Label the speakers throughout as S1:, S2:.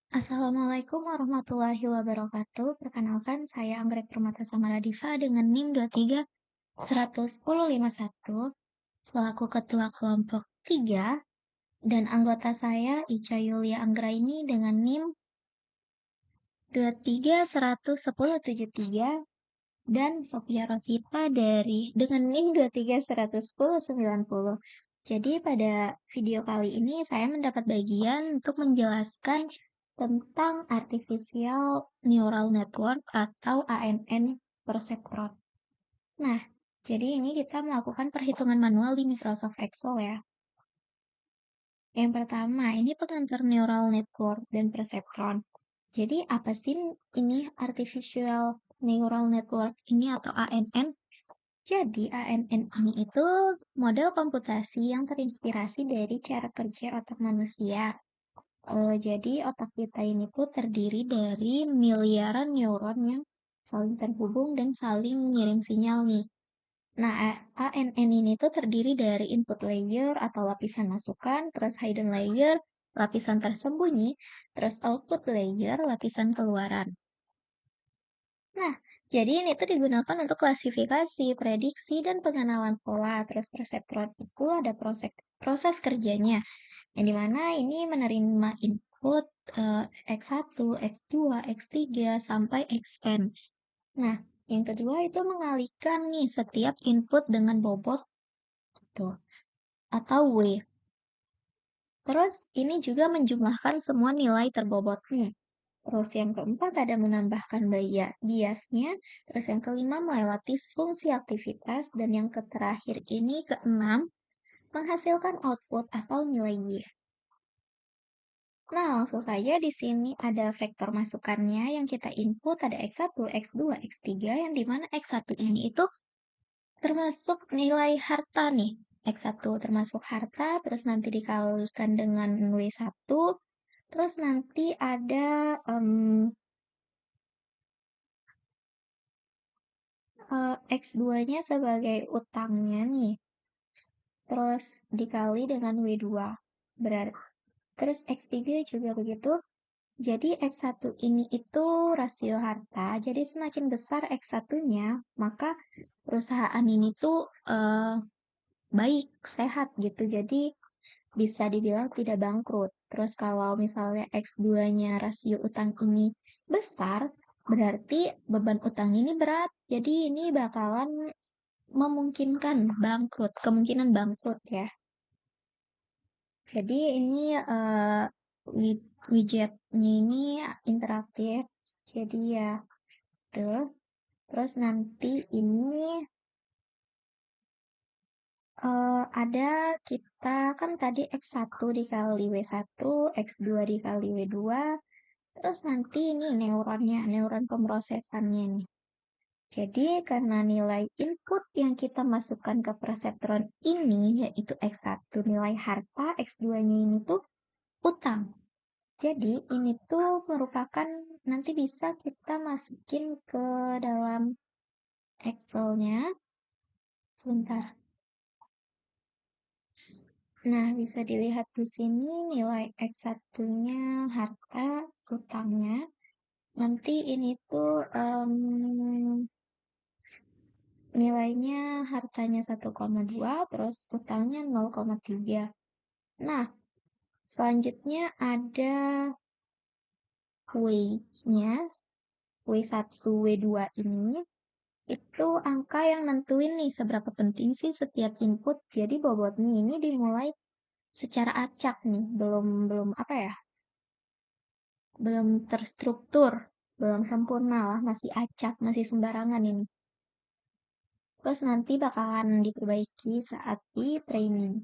S1: Assalamualaikum warahmatullahi wabarakatuh. Perkenalkan, saya Anggrek Permata Samaradiva dengan NIM 23 11051 selaku Ketua Kelompok 3 dan anggota saya Ica Yulia Anggraini dengan NIM 23 11073 dan Sophia Rosita dengan NIM 23 11090. Jadi pada video kali ini saya mendapat bagian untuk menjelaskan tentang Artificial Neural Network atau ANN Perceptron. Nah, jadi ini kita melakukan perhitungan manual di Microsoft Excel ya. Yang pertama, ini pengantar neural network dan perceptron. Jadi apa sih ini Artificial Neural Network ini atau ANN? Jadi ANN ini itu model komputasi yang terinspirasi dari cara kerja otak manusia. Jadi otak kita ini tuh terdiri dari miliaran neuron yang saling terhubung dan saling mengirim sinyal nih. Nah, ANN ini tuh terdiri dari input layer atau lapisan masukan, terus hidden layer, lapisan tersembunyi, terus output layer, lapisan keluaran. Nah, jadi ini tuh digunakan untuk klasifikasi, prediksi, dan pengenalan pola. Terus perseptron itu ada proses kerjanya, yang dimana ini menerima input X1, X2, X3, sampai Xn. Nah, yang kedua itu mengalihkan nih setiap input dengan bobot tuh, atau W. Terus ini juga menjumlahkan semua nilai terbobotnya. Terus yang keempat ada menambahkan biasnya. Terus yang kelima melewati fungsi aktivitas. Dan yang terakhir ini keenam menghasilkan output atau nilai Y. Nah, langsung saja di sini ada vektor masukannya yang kita input ada X1, X2, X3 yang dimana X1 ini itu termasuk nilai harta nih. X1 termasuk harta, terus nanti dikalikan dengan W1, terus nanti ada X2-nya sebagai utangnya nih. Terus dikali dengan W2. Berarti terus X3 juga begitu. Jadi X1 ini itu rasio harta. Jadi semakin besar X1-nya, maka perusahaan ini tuh baik, sehat gitu. Jadi bisa dibilang tidak bangkrut. Terus kalau misalnya X2-nya rasio utang ini besar, berarti beban utang ini berat. Jadi ini bakalan memungkinkan bangkrut, kemungkinan bangkrut ya. Jadi ini widgetnya ini interaktif. Jadi ya, tuh. Terus nanti ini ada kita kan tadi X1 dikali W1, X2 dikali W2, terus nanti ini neuron pemrosesannya nih. Jadi karena nilai input yang kita masukkan ke perseptron ini yaitu X1 nilai harta, X2-nya ini tuh utang. Jadi ini tuh merupakan nanti bisa kita masukin ke dalam Excel-nya. Sebentar. Nah, bisa dilihat di sini nilai X1-nya harta utangnya. Nanti ini tuh nilainya hartanya 1,2, terus utangnya 0,3. Nah, selanjutnya ada W-nya, W1, W2 ini. Itu angka yang nentuin nih seberapa penting sih setiap input. Jadi bobotnya ini dimulai secara acak nih, belum apa ya? Belum terstruktur, belum sempurna lah, masih acak, masih sembarangan ini. Terus nanti bakalan diperbaiki saat di training.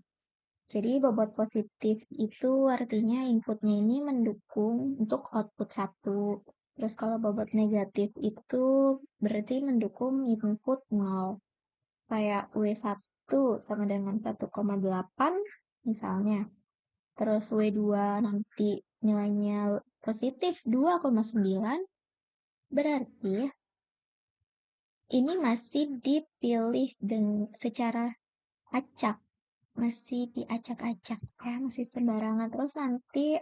S1: Jadi bobot positif itu artinya inputnya ini mendukung untuk output 1. Terus kalau bobot negatif itu berarti mendukung input 0. Kayak W1 sama dengan 1,8 misalnya. Terus W2 nanti nilainya positif 2,9, berarti ini masih dipilih secara acak, masih diacak-acak ya, masih sembarangan. Terus nanti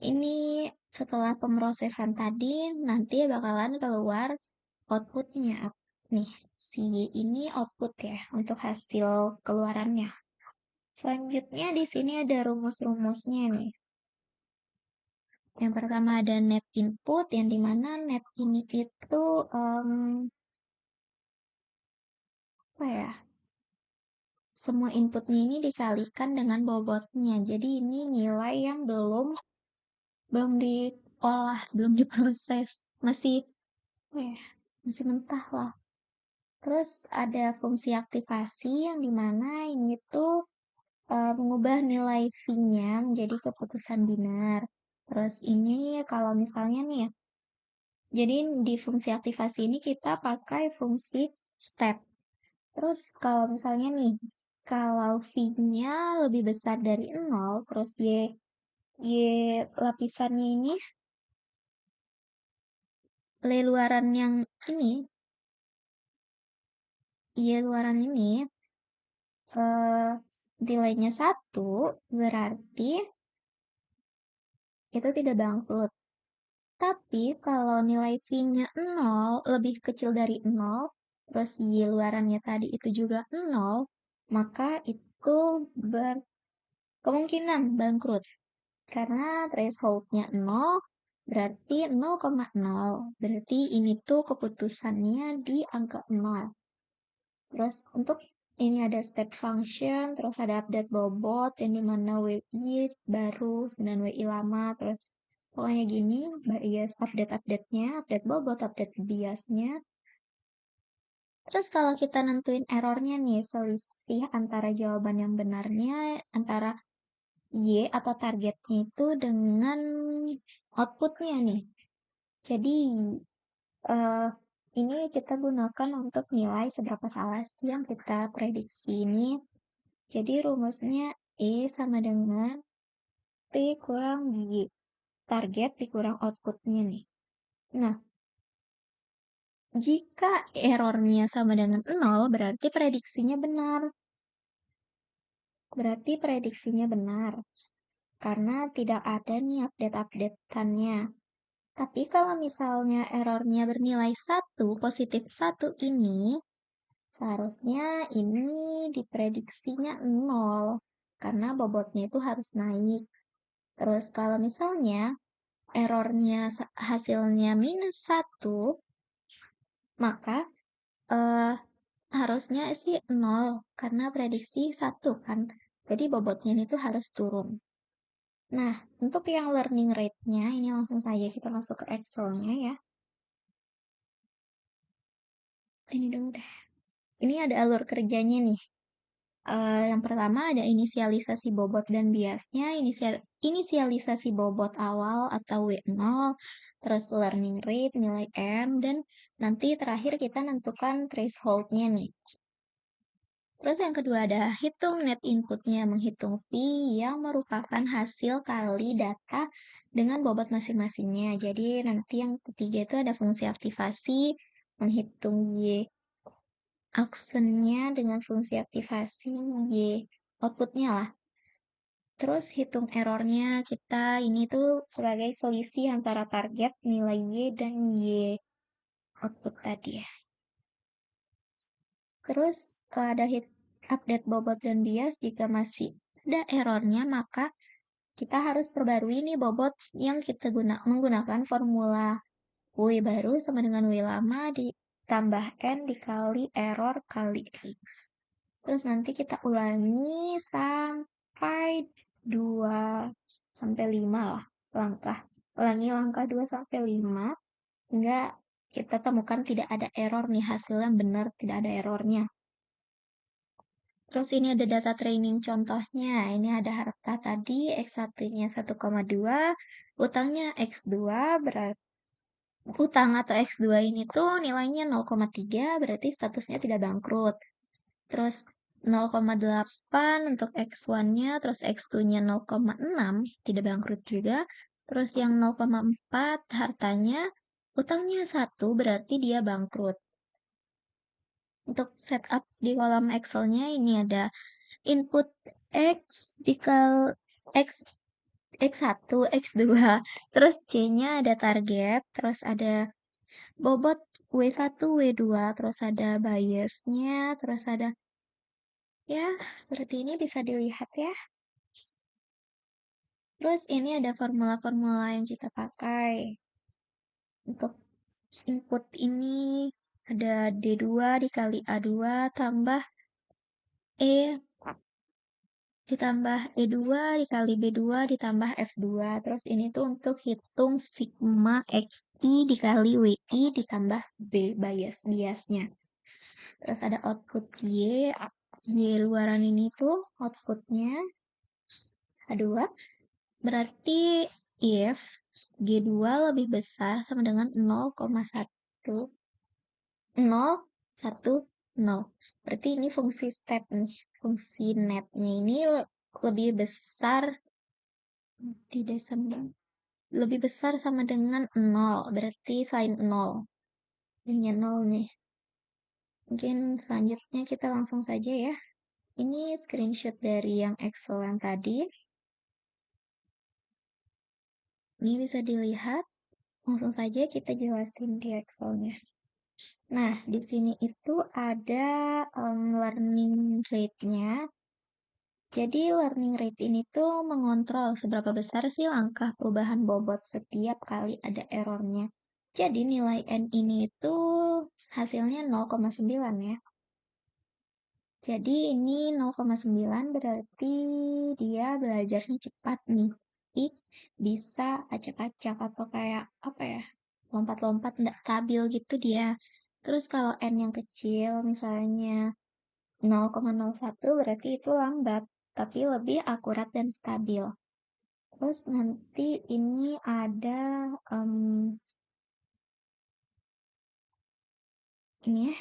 S1: Ini setelah pemrosesan tadi, nanti bakalan keluar outputnya. Nih, si ini output ya, untuk hasil keluarannya. Selanjutnya di sini ada rumus-rumusnya nih. Yang pertama ada net input, yang dimana net ini itu apa ya? Semua inputnya ini dikalikan dengan bobotnya. Jadi ini nilai yang belum diolah, belum diproses, masih apa ya? Masih mentah lah. Terus ada fungsi aktivasi yang dimana ini tuh mengubah nilai V-nya menjadi keputusan binar. Terus ini kalau misalnya nih, jadi di fungsi aktivasi ini kita pakai fungsi step. Terus kalau misalnya nih, kalau V-nya lebih besar dari 0, terus Y lapisannya ini, Y luaran yang ini, Y luaran ini, nilainya 1, berarti itu tidak bangkrut. Tapi kalau nilai V-nya 0, lebih kecil dari 0, terus Y luarannya tadi itu juga 0, maka itu berkemungkinan bangkrut. Karena threshold-nya 0, berarti 0,0. Berarti ini tuh keputusannya di angka 0. Terus untuk ini ada step function, terus ada update bobot, yang dimana WI baru, 9 WI lama, terus pokoknya gini, bias update-update-nya, update bobot, update biasnya. Terus kalau kita nentuin errornya nih, selisih antara jawaban yang benarnya, antara Y atau targetnya itu dengan outputnya nih. Jadi, eh, ini kita gunakan untuk nilai seberapa salah sih yang kita prediksi ini. Jadi rumusnya E sama dengan T kurang Y. Target dikurang outputnya nih. Nah, jika errornya sama dengan 0, berarti prediksinya benar. Berarti prediksinya benar. Karena tidak ada nih update-updateannya. Tapi kalau misalnya errornya bernilai 1, positif 1 ini, seharusnya ini diprediksinya 0. Karena bobotnya itu harus naik. Terus kalau misalnya errornya hasilnya minus 1, maka eh, harusnya sih 0. Karena prediksi 1 kan. Jadi bobotnya itu harus turun. Nah, untuk yang learning rate-nya, ini langsung saja kita masuk ke Excel-nya ya. Ini dulu deh. Ini ada alur kerjanya nih. Yang pertama ada inisialisasi bobot dan biasnya, inisialisasi bobot awal atau W0, terus learning rate, nilai M, dan nanti terakhir kita nentukan threshold-nya nih. Terus yang kedua ada hitung net input-nya, menghitung V yang merupakan hasil kali data dengan bobot masing-masingnya. Jadi nanti yang ketiga itu ada fungsi aktivasi, menghitung Y aksennya dengan fungsi aktivasi Y outputnya lah. Terus hitung errornya kita ini tuh sebagai selisih antara target nilai Y dan Y output tadi ya. Terus ada update bobot dan bias jika masih ada errornya maka kita harus perbarui nih bobot yang kita menggunakan formula W baru sama dengan W lama ditambah N dikali error kali X. Terus nanti kita ulangi sampai 2 sampai 5 lah langkah. Ulangi langkah 2 sampai 5 hingga kita temukan tidak ada error nih, hasilnya benar, tidak ada errornya. Terus ini ada data training contohnya. Ini ada harta tadi X1-nya 1,2, utangnya X2 berarti utang atau X2 ini tuh nilainya 0,3 berarti statusnya tidak bangkrut. Terus 0,8 untuk X1-nya, terus X2-nya 0,6, tidak bangkrut juga. Terus yang 0,4 hartanya, utangnya 1, berarti dia bangkrut. Untuk setup di kolom Excel-nya ini ada input X dikal X X1, X2. Terus C-nya ada target, terus ada bobot W1, W2, terus ada biasnya, terus ada, ya, seperti ini bisa dilihat ya. Terus ini ada formula-formula yang kita pakai. Untuk input ini ada D2 dikali A2 tambah E ditambah E2 dikali B2 ditambah F2. Terus ini tuh untuk hitung sigma XI dikali WI ditambah B biasnya. Terus ada output Y. Y luaran ini tuh outputnya A2. Berarti if G2 lebih besar sama dengan 0,1 0, 1, 0. Berarti ini fungsi step nih. Fungsi netnya ini lebih besar, tidak sama, lebih besar sama dengan 0. Berarti selain 0. Ini 0 nih. Mungkin selanjutnya kita langsung saja ya. Ini screenshot dari yang Excel yang tadi. Ini bisa dilihat. Langsung saja kita jelasin di Excel-nya. Nah, di sini itu ada learning rate-nya. Jadi learning rate ini tuh mengontrol seberapa besar sih langkah perubahan bobot setiap kali ada errornya. Jadi nilai N ini itu hasilnya 0,9 ya. Jadi ini 0,9 berarti dia belajarnya cepat nih. Tapi bisa acak-acak atau kayak apa ya, lompat-lompat nggak stabil gitu dia. Terus kalau N yang kecil misalnya 0,01 berarti itu lambat, tapi lebih akurat dan stabil. Terus nanti ini ada ini ya,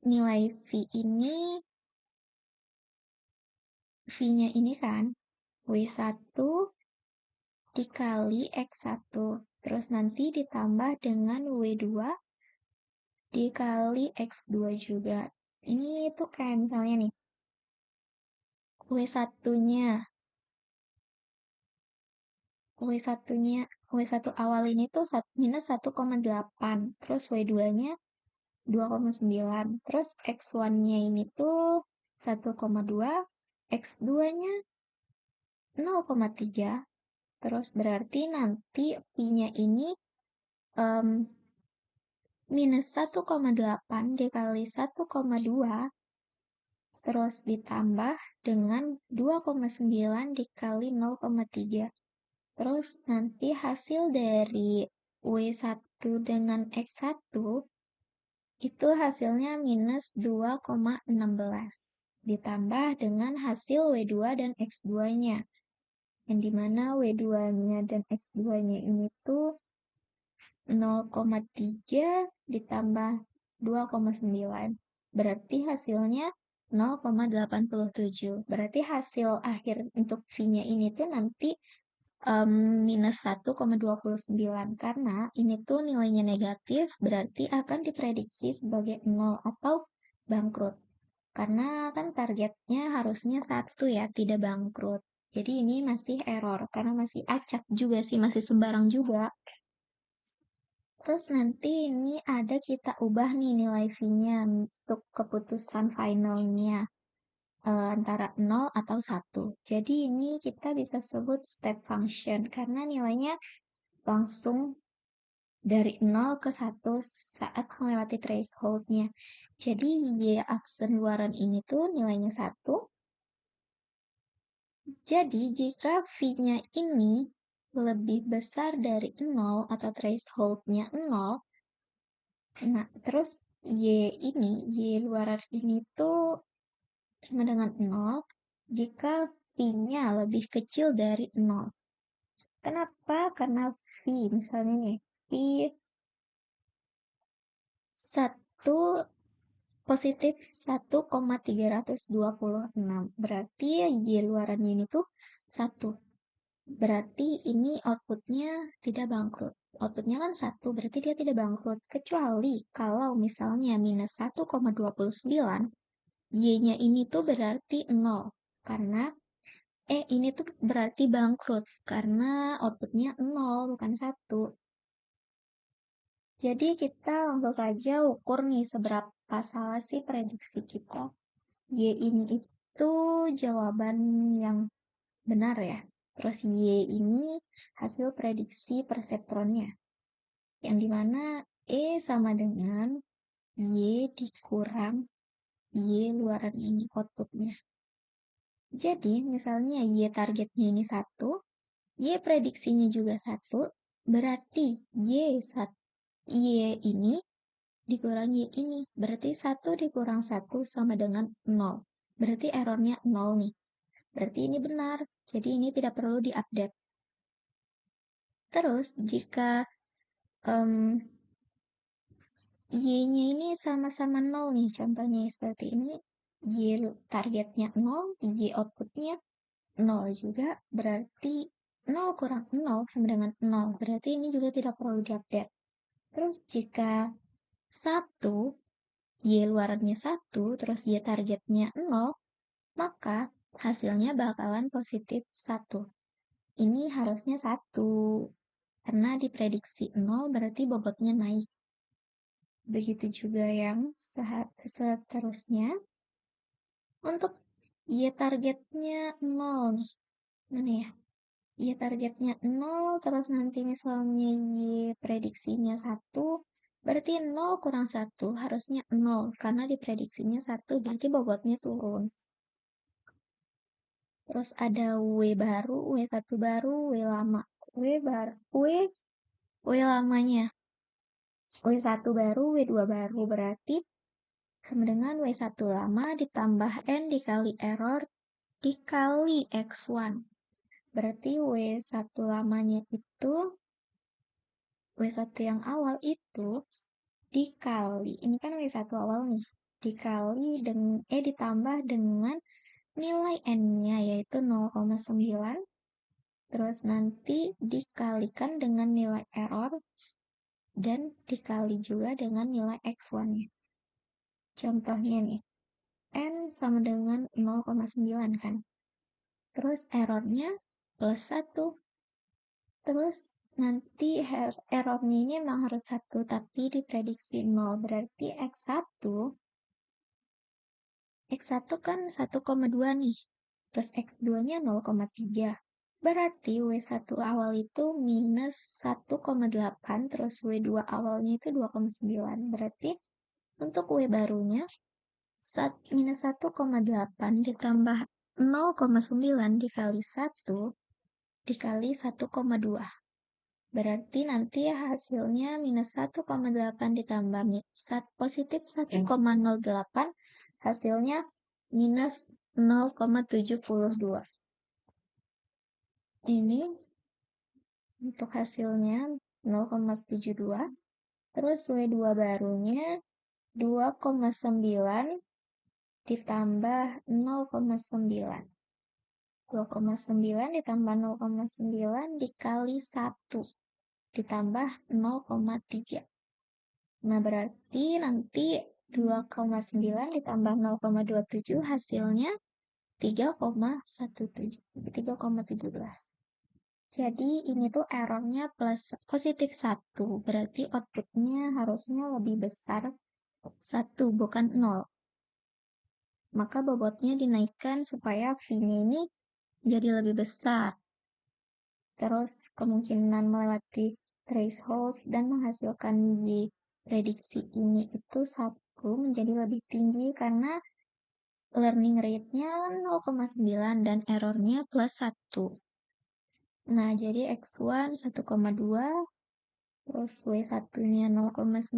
S1: nilai V ini, V-nya ini kan W1 dikali X1. Terus nanti ditambah dengan W2 dikali X2 juga. Ini tuh kayak misalnya nih, W1-nya, W1-nya, W1 awal ini tuh minus 1,8. Terus W2-nya 2,9. Terus X1-nya ini tuh 1,2. X2-nya 0,3. Terus berarti nanti P-nya ini um, minus 1,8 dikali 1,2 terus ditambah dengan 2,9 dikali 0,3. Terus nanti hasil dari W1 dengan X1 itu hasilnya minus 2,16 ditambah dengan hasil W2 dan X2-nya. Yang dimana W2-nya dan X2-nya ini tuh 0,3 ditambah 2,9. Berarti hasilnya 0,87. Berarti hasil akhir untuk V-nya ini tuh nanti minus 1,29. Karena ini tuh nilainya negatif, berarti akan diprediksi sebagai 0 atau bangkrut. Karena kan targetnya harusnya 1 ya, tidak bangkrut. Jadi ini masih error, karena masih acak juga sih, masih sembarang juga. Terus nanti ini ada kita ubah nih nilai V-nya untuk keputusan finalnya antara 0 atau 1. Jadi ini kita bisa sebut step function karena nilainya langsung dari 0 ke 1 saat melewati threshold-nya. Jadi Y aksen luaran ini tuh nilainya 1. Jadi jika V-nya ini lebih besar dari 0 atau threshold-nya 0, nah, terus Y luaran ini tuh sama dengan 0 jika V-nya lebih kecil dari 0. Kenapa? Karena V, misalnya nih, V 1 positif 1,326. Berarti Y luarannya ini tuh 1. Berarti ini outputnya tidak bangkrut. Outputnya kan 1, berarti dia tidak bangkrut. Kecuali kalau misalnya minus 1,29, Y-nya ini tuh berarti 0. Karena ini tuh berarti bangkrut karena outputnya 0 bukan 1. Jadi kita langsung saja ukur nih seberapa salah sih prediksi kita. Y ini itu jawaban yang benar ya. Terus Y ini hasil prediksi perseptronnya. Yang dimana E sama dengan Y dikurang Y luaran ini outputnya. Jadi misalnya Y targetnya ini 1, Y prediksinya juga 1, berarti Y ini dikurangi Y ini. Berarti 1 dikurang 1 sama dengan 0. Berarti errornya 0 nih. Berarti ini benar. Jadi ini tidak perlu diupdate. Terus jika Y-nya ini sama-sama 0 nih. Contohnya seperti ini. Y targetnya 0, Y outputnya 0 juga. Berarti 0 kurang 0 sama dengan 0. Berarti ini juga tidak perlu diupdate. Terus jika 1, Y luarannya 1, terus Y targetnya 0, maka hasilnya bakalan positif 1. Ini harusnya 1, karena diprediksi 0 berarti bobotnya naik. Begitu juga yang seterusnya. Untuk Y targetnya 0 nih. Mana ya? Y targetnya 0, terus nanti misalnya Y prediksinya 1, berarti 0 kurang 1 harusnya 0, karena diprediksinya 1, berarti bobotnya turun. Terus ada W baru, W1 baru, W lama. W lamanya. W1 baru, W2 baru, berarti sama dengan W1 lama ditambah N dikali error dikali X1. Berarti W1 lamanya itu, W1 yang awal itu dikali, ini kan W1 awal nih, dikali dengan, ditambah dengan nilai N-nya yaitu 0,9, terus nanti dikalikan dengan nilai error, dan dikali juga dengan nilai X1-nya. Contohnya nih, N sama dengan 0,9 kan. Terus errornya plus 1. Terus nanti errornya ini memang harus 1, tapi diprediksi 0. Berarti X1 kan 1,2 nih. Terus X2-nya 0,3. Berarti W1 awal itu minus 1,8, terus W2 awalnya itu 2,9. Berarti untuk W barunya minus 1,8 ditambah 0,9 dikali 1 dikali 1,2. Berarti nanti hasilnya minus 1,8 ditambah positif 1,08, hasilnya minus 0,72. Ini untuk hasilnya 0,72. Terus W2 barunya 2,9 ditambah 0,9. 2,9 ditambah 0,9 dikali 1 ditambah 0,3. Nah, berarti nanti 2,9 ditambah 0,27 hasilnya 3,17. Jadi ini tuh errornya plus positif 1, berarti outputnya harusnya lebih besar 1, bukan 0. Maka bobotnya dinaikkan supaya V-nya ini jadi lebih besar. Terus kemungkinan melewati threshold dan menghasilkan di prediksi ini itu 1 menjadi lebih tinggi karena learning rate-nya 0,9 dan errornya plus 1. Nah, jadi X1 1,2, terus W1-nya 0,9,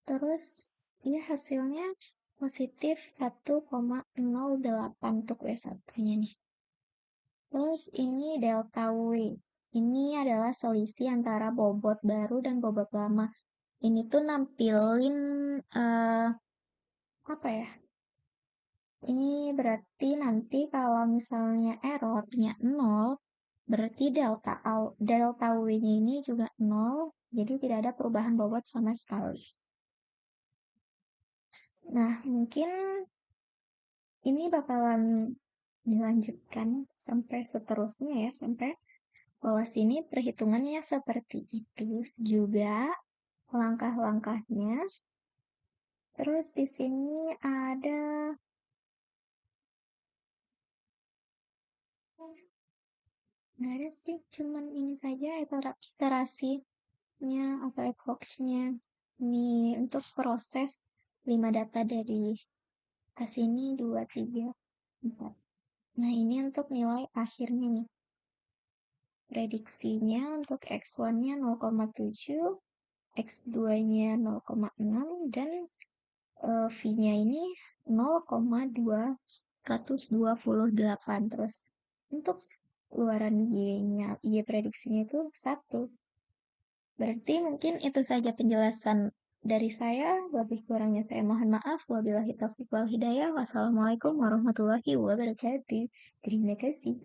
S1: terus ya hasilnya positif 1,08 untuk W1-nya nih. Terus ini delta W. Ini adalah selisih antara bobot baru dan bobot lama. Ini tuh nampilin apa ya? Ini berarti nanti kalau misalnya errornya 0, berarti delta W-nya ini juga 0, jadi tidak ada perubahan bobot sama sekali. Nah, mungkin Ini bakalan dilanjutkan sampai seterusnya ya, sampai bawah sini perhitungannya seperti itu juga langkah-langkahnya. Terus di sini ada nggak ada sih, cuman ini saja iterasinya atau epochnya. Ini untuk proses 5 data dari sini 2, 3, 4. Nah, ini untuk nilai akhirnya nih. Prediksinya untuk X1-nya 0,7, X2-nya 0,6, dan V-nya ini 0,228. Terus untuk luaran Y-nya, Y prediksinya itu 1. Berarti mungkin itu saja penjelasan dari saya. Lebih kurangnya saya mohon maaf. Wabillahi taufiq wal hidayah. Wassalamualaikum warahmatullahi wabarakatuh. Terima kasih.